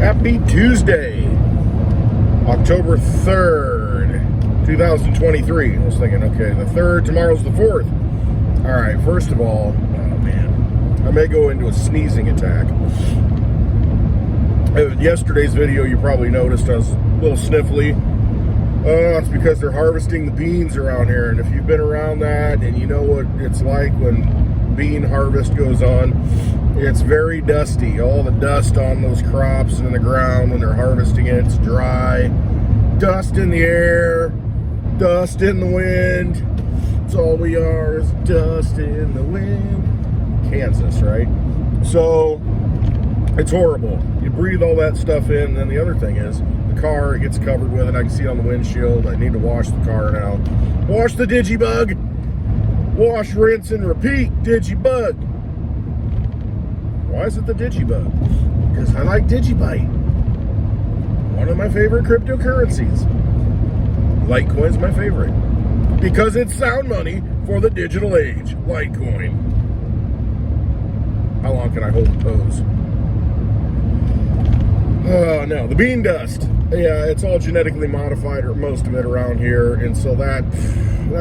Happy Tuesday, October 3rd, 2023. I was thinking, okay, the 3rd, tomorrow's the 4th. All right, first of all, oh man, I may go into a sneezing attack. Yesterday's video, you probably noticed I was a little sniffly. It's because they're harvesting the beans around here, and if you've been around that and you know what it's like when bean harvest goes on, it's very dusty. All the dust on those crops and in the ground when they're harvesting it, it's dry. Dust in the air, dust in the wind. That's all we are, is dust in the wind. Kansas, right? So it's horrible. You breathe all that stuff in, and then the other thing is the car gets covered with it. I can see it on the windshield. I need to wash the car now. Wash the DigiBug. Wash, rinse, and repeat. DigiBug. Why is it the DigiBug? Because I like DigiByte. One of my favorite cryptocurrencies. Litecoin's my favorite. Because it's sound money for the digital age. Litecoin. How long can I hold the pose? Oh, no. The bean dust. Yeah, it's all genetically modified, or most of it around here. And so that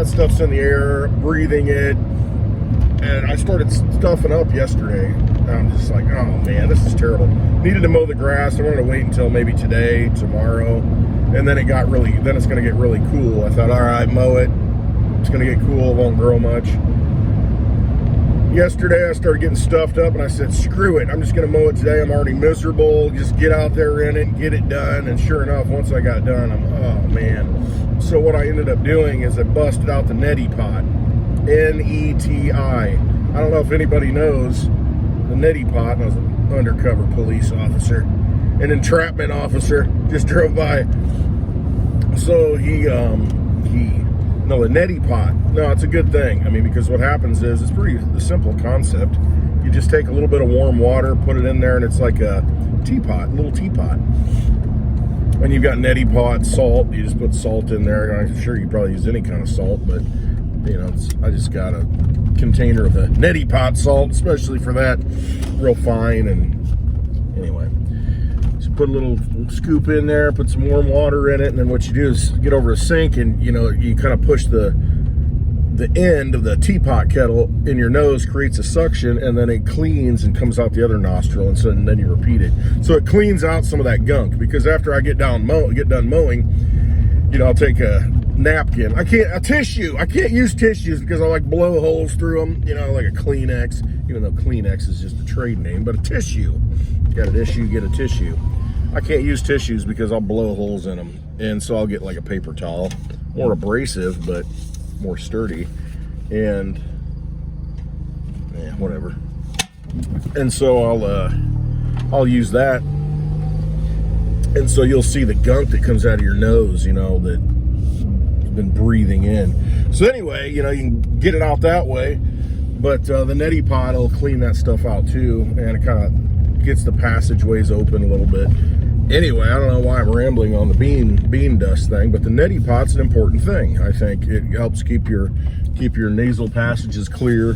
stuff's in the air, breathing it. And I started stuffing up yesterday. I'm just like, oh man, this is terrible. Needed to mow the grass. I wanted to wait until maybe today, tomorrow. And then then it's going to get really cool. I thought, all right, mow it. It's going to get cool. It won't grow much. Yesterday, I started getting stuffed up, and I said, screw it. I'm just going to mow it today. I'm already miserable. Just get out there in it and get it done. And sure enough, once I got done, oh man. So what I ended up doing is I busted out the Neti pot. N-E-T-I. I don't know if anybody knows the Neti pot. I was an undercover police officer, an entrapment officer, just drove by. So the Neti pot. No, it's a good thing. I mean, because what happens is, it's a simple concept. You just take a little bit of warm water, put it in there, and it's like a teapot, little teapot. And you've got Neti pot, salt. You just put salt in there. I'm sure you probably use any kind of salt, but you know, I just got a container of the Neti pot salt, especially for that, real fine. And anyway, so put a little scoop in there, put some warm water in it, and then what you do is get over a sink, and you know, you kind of push the end of the teapot kettle in your nose, creates a suction, and then it cleans and comes out the other nostril, and then you repeat it. So it cleans out some of that gunk, because after I get done mowing, you know, I'll take a napkin. I can't use tissues because I like blow holes through them, you know, like a Kleenex, even though Kleenex is just a trade name, but a tissue. Got an issue, get a tissue. I can't use tissues because I'll blow holes in them, and so I'll get like a paper towel, more abrasive but more sturdy, and yeah, whatever. And so I'll use that, and so you'll see the gunk that comes out of your nose, you know, that been breathing in. So anyway, you know, you can get it out that way, but the Neti pot will clean that stuff out too, and it kind of gets the passageways open a little bit. Anyway, I don't know why I'm rambling on the bean dust thing, but the Neti pot's an important thing. I think it helps keep your nasal passages clear.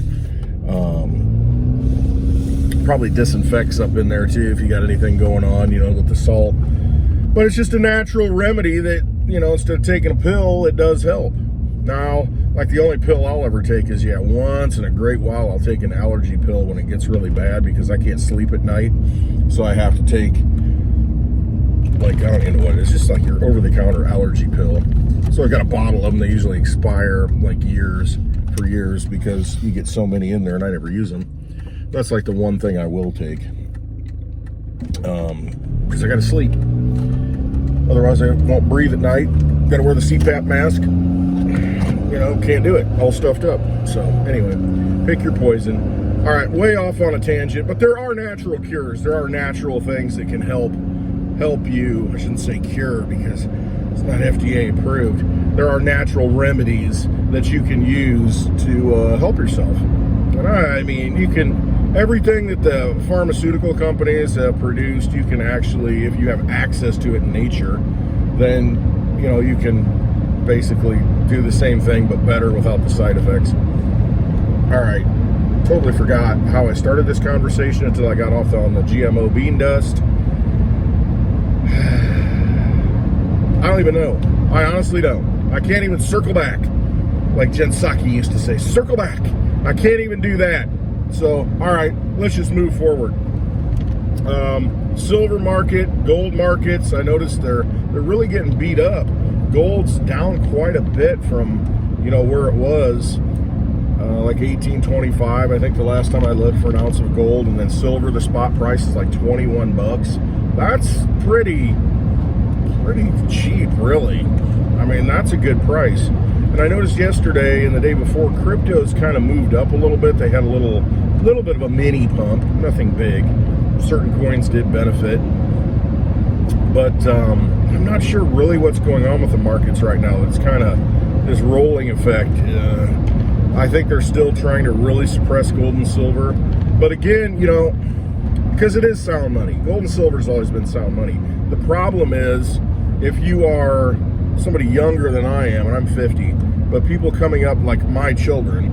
Probably disinfects up in there too if you got anything going on, you know, with the salt. But it's just a natural remedy that, you know, instead of taking a pill, it does help. Now, like the only pill I'll ever take is, yeah, once in a great while I'll take an allergy pill when it gets really bad because I can't sleep at night. So I have to take, like, I don't even know what it is, just like your over-the-counter allergy pill. So I got a bottle of them. They usually expire like for years because you get so many in there and I never use them. That's like the one thing I will take. Because I got to sleep. Otherwise, I won't breathe at night. Got to wear the CPAP mask. You know, can't do it. All stuffed up. So, anyway, pick your poison. All right, way off on a tangent, but there are natural cures. There are natural things that can help you. I shouldn't say cure because it's not FDA approved. There are natural remedies that you can use to help yourself. And I mean, you can... Everything that the pharmaceutical companies have produced, you can actually, if you have access to it in nature, then, you know, you can basically do the same thing but better without the side effects. All right, totally forgot how I started this conversation until I got off on the GMO bean dust. don't even know. I honestly don't. I can't even circle back. Like Jen Psaki used to say, circle back. I can't even do that. So, all right, let's just move forward. Silver market, gold markets, I noticed they're really getting beat up. Gold's down quite a bit from, you know, where it was, like 1825, I think the last time I looked, for an ounce of gold. And then silver, the spot price is like 21 bucks. That's pretty cheap, really. I mean, that's a good price. And I noticed yesterday and the day before, crypto's kind of moved up a little bit. They had a little bit of a mini pump, nothing big. Certain coins did benefit. But I'm not sure really what's going on with the markets right now. It's kind of this rolling effect. I think they're still trying to really suppress gold and silver. But again, you know, because it is sound money. Gold and silver has always been sound money. The problem is, if you are somebody younger than I am, and I'm 50, but people coming up like my children,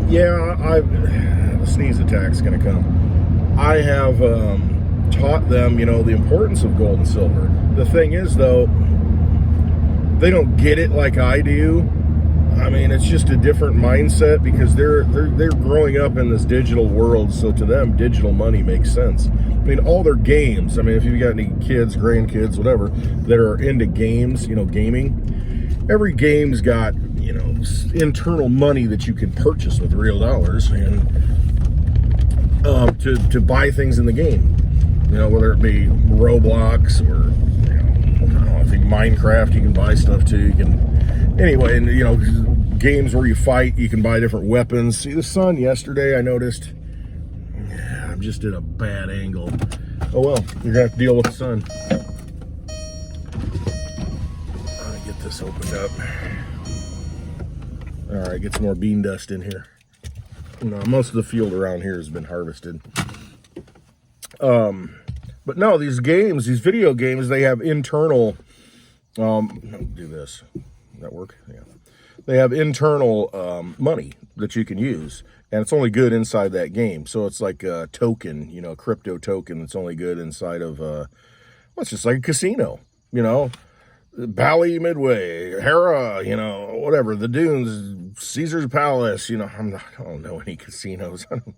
yeah, the sneeze attack's going to come. I have taught them, you know, the importance of gold and silver. The thing is, though, they don't get it like I do. I mean, it's just a different mindset because they're growing up in this digital world. So to them, digital money makes sense. I mean, all their games. I mean, if you've got any kids, grandkids, whatever, that are into games, you know, gaming, every game's got, you know, internal money that you can purchase with real dollars and to buy things in the game. You know, whether it be Roblox or, you know, I don't know, I think Minecraft, you can buy stuff too. You can, anyway, and, you know, games where you fight, you can buy different weapons. See the sun yesterday, I noticed. Yeah, I'm just at a bad angle. Oh well, you're gonna have to deal with the sun. Let me get this opened up. All right, get some more bean dust in here. You know, most of the field around here has been harvested. But no, these games, these video games, they have internal, do this, does that work? Yeah. They have internal, money that you can use, and it's only good inside that game. So it's like a token, you know, a crypto token that's only good inside of, well, it's just like a casino, you know, Bally Midway, Hera, you know, whatever, the Dunes, Caesar's Palace, you know, I don't know any casinos. I'm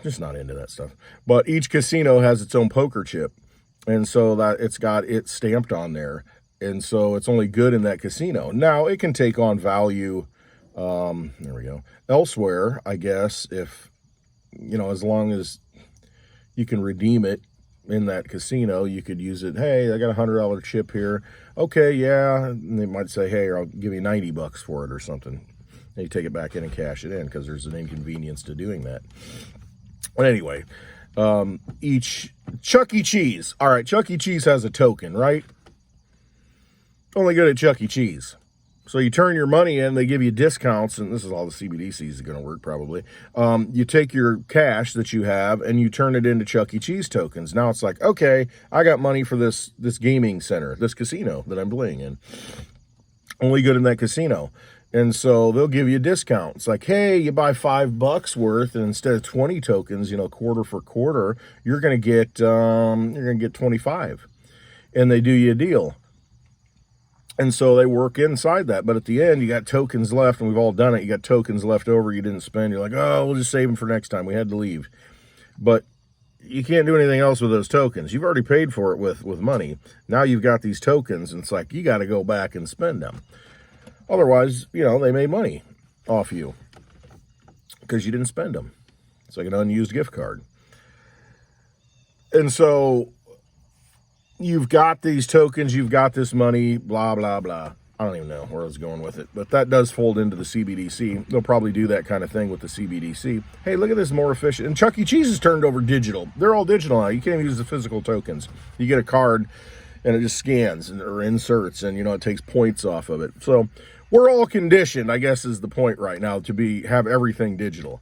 just not into that stuff. But each casino has its own poker chip, and so that it's got it stamped on there, and so it's only good in that casino. Now it can take on value, there we go, elsewhere, I guess, if, you know, as long as you can redeem it in that casino, you could use it. Hey, I got $100 chip here. Okay, yeah. And they might say, hey, I'll give you 90 bucks for it or something. And you take it back in and cash it in because there's an inconvenience to doing that. But anyway, each Chuck E. Cheese. All right, Chuck E. Cheese has a token, right? Only good at Chuck E. Cheese. So you turn your money in, they give you discounts, and this is all the CBDCs is going to work probably. You take your cash that you have and you turn it into Chuck E. Cheese tokens. Now it's like, okay, I got money for this gaming center, this casino that I'm playing in. Only good in that casino. And so they'll give you a discount. It's like, hey, you buy $5 worth, and instead of 20 tokens, you know, quarter for quarter, you're going to get 25. And they do you a deal. And so they work inside that. But at the end, you got tokens left, and we've all done it. You got tokens left over you didn't spend. You're like, oh, we'll just save them for next time. We had to leave. But you can't do anything else with those tokens. You've already paid for it with money. Now you've got these tokens, and it's like, you got to go back and spend them. Otherwise, you know, they made money off you because you didn't spend them. It's like an unused gift card. And so you've got these tokens, you've got this money, blah, blah, blah. I don't even know where I was going with it, but that does fold into the CBDC. They'll probably do that kind of thing with the CBDC. Hey, look at this, more efficient. And Chuck E. Cheese has turned over digital. They're all digital now. You can't even use the physical tokens. You get a card and it just scans or inserts, and, you know, it takes points off of it. So we're all conditioned, I guess is the point right now, to have everything digital.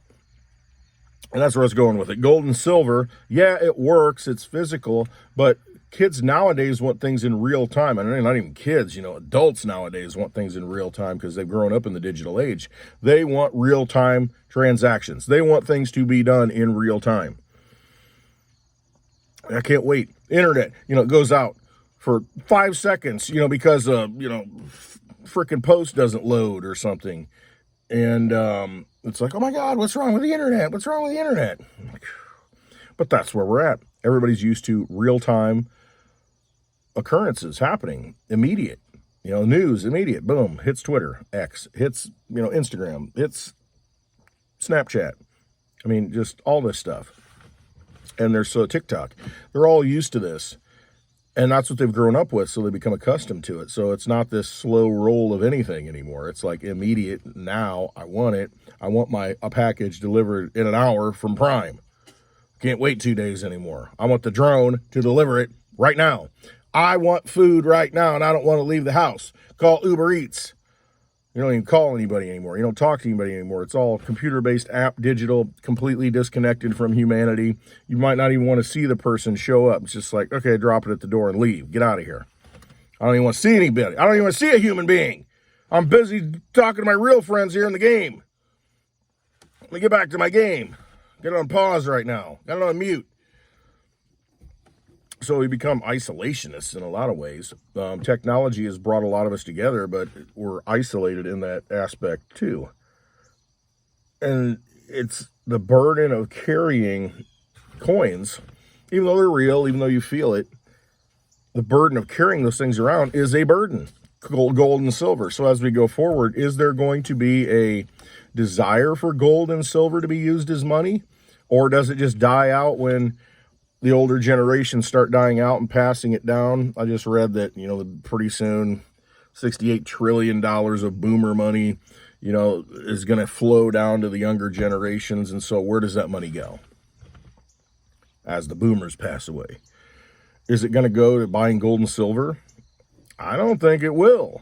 And that's where I was going with it. Gold and silver, yeah, it works. It's physical, but kids nowadays want things in real time. And not even kids, you know, adults nowadays want things in real time because they've grown up in the digital age. They want real-time transactions. They want things to be done in real time. I can't wait. Internet, it goes out for 5 seconds, because, freaking post doesn't load or something. And it's like, oh my God, what's wrong with the internet? What's wrong with the internet? But that's where we're at. Everybody's used to real-time occurrences happening, immediate. News, immediate, boom, hits Twitter, X, hits, Instagram, hits Snapchat. I mean, just all this stuff. And there's TikTok. They're all used to this. And that's what they've grown up with, so they become accustomed to it. So it's not this slow roll of anything anymore. It's like immediate, now, I want it. I want a package delivered in an hour from Prime. Can't wait 2 days anymore. I want the drone to deliver it right now. I want food right now, and I don't want to leave the house. Call Uber Eats. You don't even call anybody anymore. You don't talk to anybody anymore. It's all computer-based app, digital, completely disconnected from humanity. You might not even want to see the person show up. It's just like, okay, drop it at the door and leave. Get out of here. I don't even want to see anybody. I don't even want to see a human being. I'm busy talking to my real friends here in the game. Let me get back to my game. Get it on pause right now. Got it on mute. So we become isolationists in a lot of ways. Technology has brought a lot of us together, but we're isolated in that aspect too. And it's the burden of carrying coins, even though they're real, even though you feel it, the burden of carrying those things around is a burden, gold and silver. So as we go forward, is there going to be a desire for gold and silver to be used as money? Or does it just die out when the older generations start dying out and passing it down? I just read that, pretty soon $68 trillion of boomer money, is going to flow down to the younger generations. And so where does that money go as the boomers pass away? Is it going to go to buying gold and silver? I don't think it will.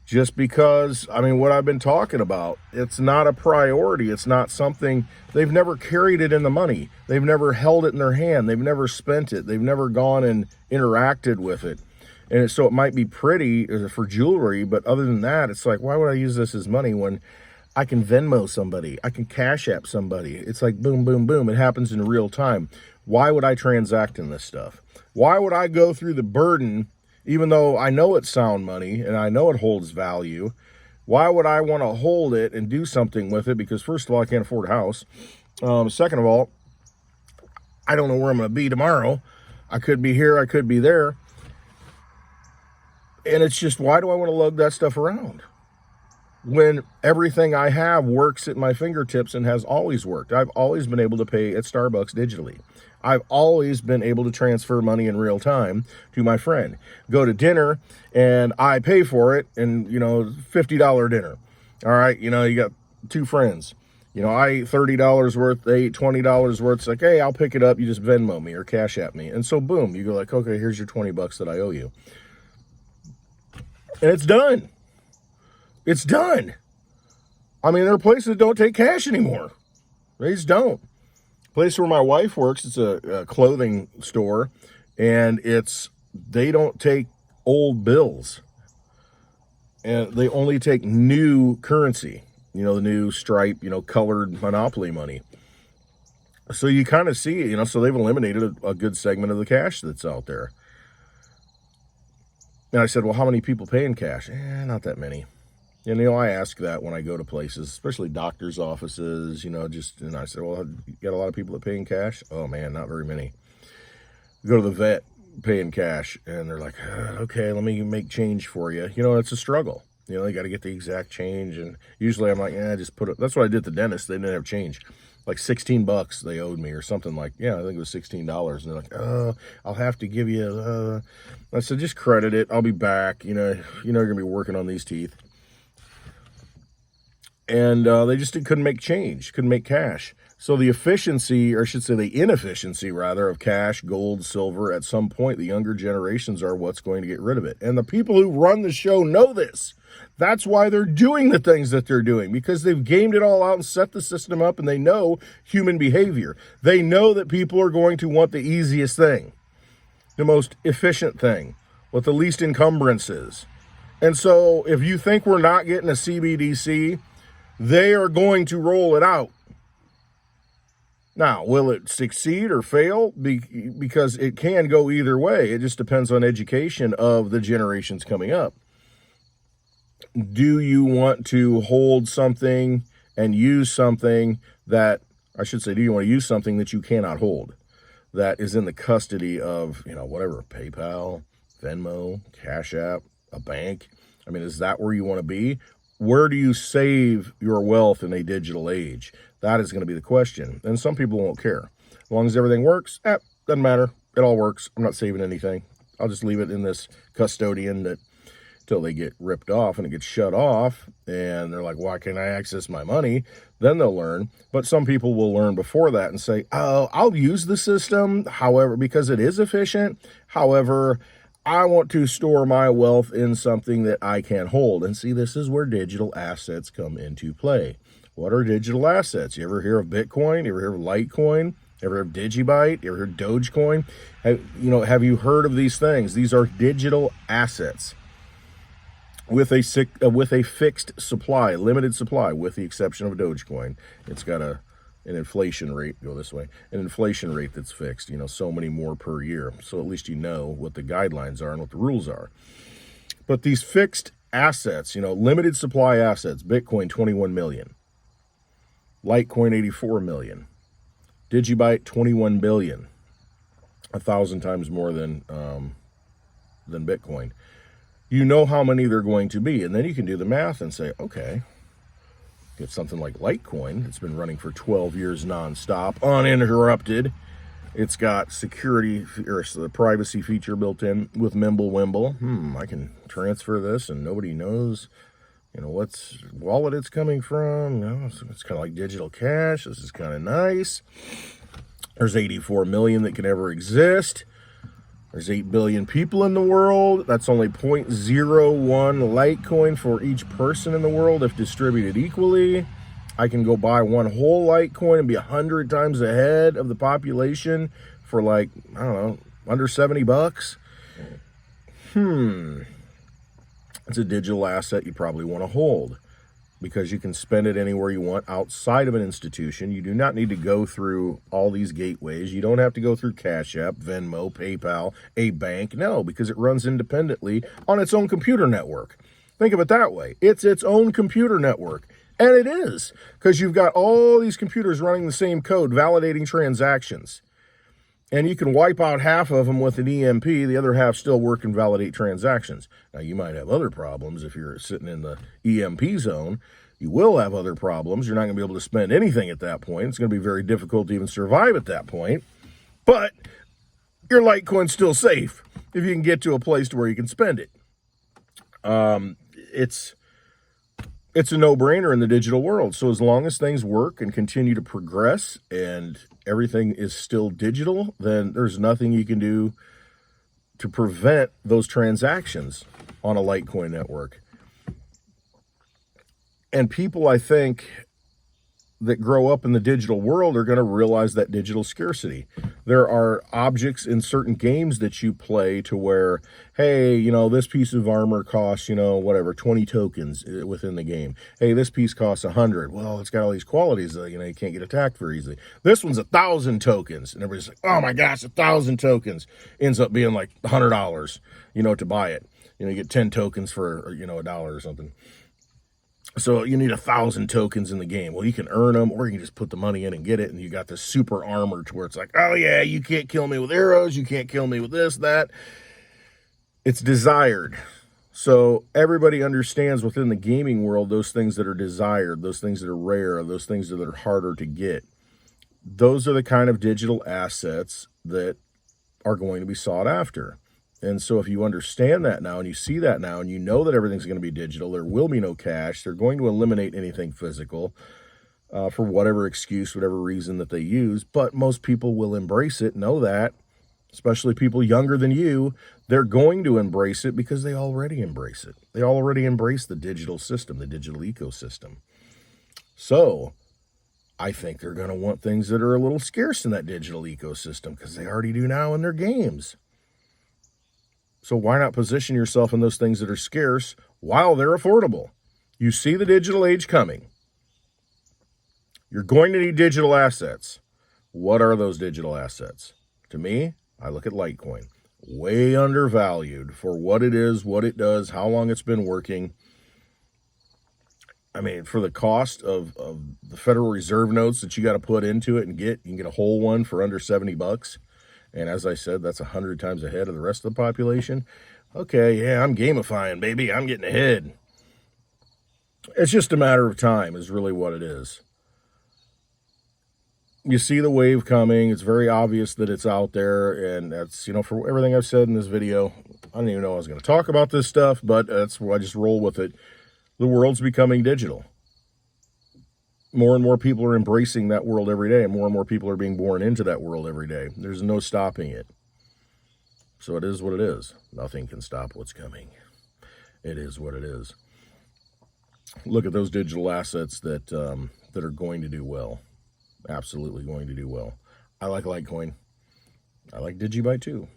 Just because, what I've been talking about, it's not a priority. It's not something, they've never carried it in the money. They've never held it in their hand. They've never spent it. They've never gone and interacted with it. And so it might be pretty for jewelry, but other than that, it's like, why would I use this as money when I can Venmo somebody? I can Cash App somebody. It's like boom, boom, boom. It happens in real time. Why would I transact in this stuff? Why would I go through the burden? Even though I know it's sound money and I know it holds value, why would I want to hold it and do something with it? Because first of all, I can't afford a house. Second of all, I don't know where I'm going to be tomorrow. I could be here, I could be there. And it's just, why do I want to lug that stuff around? When everything I have works at my fingertips and has always worked. I've always been able to pay at Starbucks digitally. I've always been able to transfer money in real time to my friend. Go to dinner and I pay for it, and $50 dinner. All right, you got two friends. I eat $30 worth, they eat $20 worth. It's like, hey, I'll pick it up. You just Venmo me or Cash App me. And so boom, you go like, okay, here's your $20 that I owe you. And it's done. It's done. There are places that don't take cash anymore. They just don't. Place where my wife works, it's a clothing store, and they don't take old bills, and they only take new currency, the new Stripe, colored Monopoly money. So you kind of see, so they've eliminated a good segment of the cash that's out there. And I said, well, how many people pay in cash? Not that many. And, I ask that when I go to places, especially doctor's offices, and I said, well, you got a lot of people that pay in cash? Oh, man, not very many. Go to the vet, pay in cash, and they're like, okay, let me make change for you. It's a struggle. You got to get the exact change, and usually I'm like, just put it. That's what I did at the dentist. They didn't have change. Like $16 they owed me or something like, I think it was $16. And they're like, oh, I'll have to give you, I said, just credit it. I'll be back. You're going to be working on these teeth. And they just couldn't make change, couldn't make cash. So the efficiency, or I should say the inefficiency rather, of cash, gold, silver, at some point, the younger generations are what's going to get rid of it. And the people who run the show know this. That's why they're doing the things that they're doing, because they've gamed it all out and set the system up, and they know human behavior. They know that people are going to want the easiest thing, the most efficient thing, with the least encumbrances. And so if you think we're not getting a CBDC, they are going to roll it out. Now, will it succeed or fail? Because it can go either way. It just depends on education of the generations coming up. Do you want to hold something and use something that, I should say, do you want to use something that you cannot hold, that is in the custody of, whatever, PayPal, Venmo, CashApp, a bank? I mean, is that where you want to be? Where do you save your wealth in a digital age? That is going to be the question. And some people won't care. As long as everything works, doesn't matter. It all works. I'm not saving anything. I'll just leave it in this custodian that till they get ripped off and it gets shut off. And they're like, why can't I access my money? Then they'll learn. But some people will learn before that and say, oh, I'll use the system, however, because it is efficient. However, I want to store my wealth in something that I can hold. And see, this is where digital assets come into play. What are digital assets? You ever hear of Bitcoin? You ever hear of Litecoin? You ever heard of DigiByte? You ever heard of Dogecoin? Have you heard of these things? These are digital assets with a fixed supply, limited supply, with the exception of Dogecoin. It's got an inflation rate, go this way, an inflation rate that's fixed, so many more per year. So at least you know what the guidelines are and what the rules are. But these fixed assets, limited supply assets, Bitcoin, 21 million. Litecoin, 84 million. DigiByte, 21 billion. 1,000 times more than Bitcoin. You know how many they're going to be, and then you can do the math and say, okay, get something like Litecoin. It's been running for 12 years nonstop, uninterrupted. It's got security or the privacy feature built in with Mimblewimble. I can transfer this and nobody knows, what's wallet it's coming from. It's kind of like digital cash. This is kind of nice. There's 84 million that can ever exist. There's 8 billion people in the world. That's only 0.01 Litecoin for each person in the world if distributed equally. I can go buy one whole Litecoin and be 100 times ahead of the population for under $70. It's a digital asset you probably want to hold because you can spend it anywhere you want outside of an institution. You do not need to go through all these gateways. You don't have to go through CashApp, Venmo, PayPal, a bank. No, because it runs independently on its own computer network. Think of it that way. It's its own computer network. And it is, because you've got all these computers running the same code, validating transactions. And you can wipe out half of them with an EMP, the other half still work and validate transactions. Now, you might have other problems if you're sitting in the EMP zone. You will have other problems. You're not going to be able to spend anything at that point. It's going to be very difficult to even survive at that point. But your Litecoin's still safe if you can get to a place to where you can spend it. It's a no-brainer in the digital world. So as long as things work and continue to progress and everything is still digital, then there's nothing you can do to prevent those transactions on a Litecoin network. And people, I think, that grow up in the digital world are going to realize that digital scarcity. There are objects in certain games that you play to where, hey, this piece of armor costs, 20 tokens within the game. Hey, this piece costs 100. Well, it's got all these qualities that, you can't get attacked very easily. This one's 1,000 tokens. And everybody's like, oh my gosh, 1,000 tokens. Ends up being like $100, to buy it. You get 10 tokens for, $1 or something. So you need 1,000 tokens in the game. Well, you can earn them, or you can just put the money in and get it, and you got this super armor to where it's like, oh yeah, you can't kill me with arrows, you can't kill me with this, that. It's desired. So everybody understands within the gaming world those things that are desired, those things that are rare, those things that are harder to get. Those are the kind of digital assets that are going to be sought after. And so if you understand that now and you see that now and you know that everything's going to be digital, there will be no cash. They're going to eliminate anything physical for whatever excuse, whatever reason that they use. But most people will embrace it, know that, especially people younger than you. They're going to embrace it because they already embrace it. They already embrace the digital system, the digital ecosystem. So I think they're going to want things that are a little scarce in that digital ecosystem because they already do now in their games. So why not position yourself in those things that are scarce while they're affordable? You see the digital age coming. You're going to need digital assets. What are those digital assets? To me, I look at Litecoin. Way undervalued for what it is, what it does, how long it's been working. I mean, for the cost of the Federal Reserve notes that you got to put into it and you can get a whole one for under $70. And as I said, that's 100 times ahead of the rest of the population. Okay, yeah, I'm gamifying, baby. I'm getting ahead. It's just a matter of time is really what it is. You see the wave coming. It's very obvious that it's out there. And that's, for everything I've said in this video, I didn't even know I was going to talk about this stuff, but that's why I just roll with it. The world's becoming digital. More and more people are embracing that world every day, and more people are being born into that world every day. There's no stopping it. So it is what it is. Nothing can stop what's coming. It is what it is. Look at those digital assets that are going to do well. Absolutely going to do well. I like Litecoin. I like DigiByte too.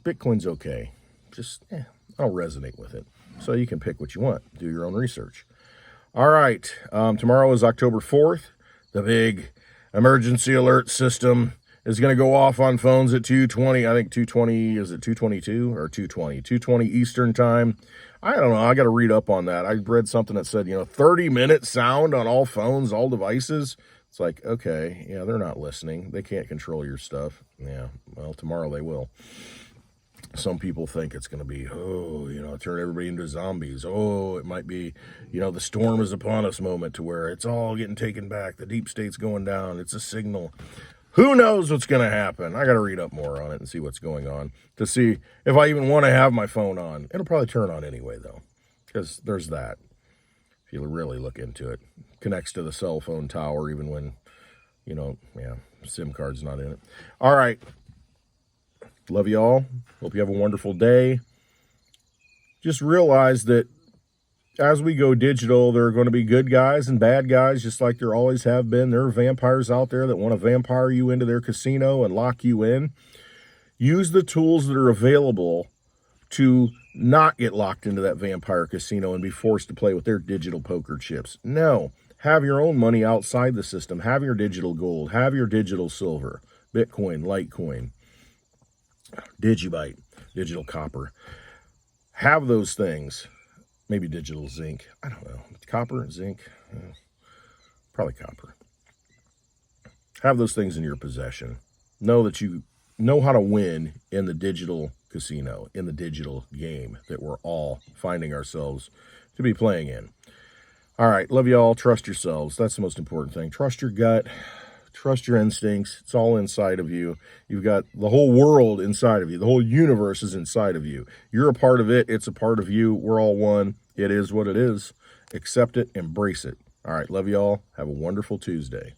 Bitcoin's okay. Just, I don't resonate with it. So you can pick what you want. Do your own research. All right. Tomorrow is October 4th. The big emergency alert system is going to go off on phones at 2:20. I think 2:20, is it 2:22 or 2:20? 2:20 Eastern time. I don't know. I got to read up on that. I read something that said, 30-minute sound on all phones, all devices. It's like, okay, yeah, they're not listening. They can't control your stuff. Yeah, well, tomorrow they will. Some people think it's going to be, turn everybody into zombies. Oh, it might be, the storm is upon us moment to where it's all getting taken back. The deep state's going down. It's a signal. Who knows what's going to happen? I got to read up more on it and see what's going on to see if I even want to have my phone on. It'll probably turn on anyway, though, because there's that. If you really look into it, connects to the cell phone tower even when, SIM card's not in it. All right. Love you all. Hope you have a wonderful day. Just realize that as we go digital, there are going to be good guys and bad guys, just like there always have been. There are vampires out there that want to vampire you into their casino and lock you in. Use the tools that are available to not get locked into that vampire casino and be forced to play with their digital poker chips. No. Have your own money outside the system. Have your digital gold. Have your digital silver. Bitcoin, Litecoin, DigiByte, digital copper. Have those things. Maybe digital zinc. I don't know. Copper, zinc, probably copper. Have those things in your possession. Know that you know how to win in the digital casino, in the digital game that we're all finding ourselves to be playing in. All right. Love you all. Trust yourselves. That's the most important thing. Trust your gut. Trust your instincts. It's all inside of you. You've got the whole world inside of you. The whole universe is inside of you. You're a part of it. It's a part of you. We're all one. It is what it is. Accept it. Embrace it. All right. Love you all. Have a wonderful Tuesday.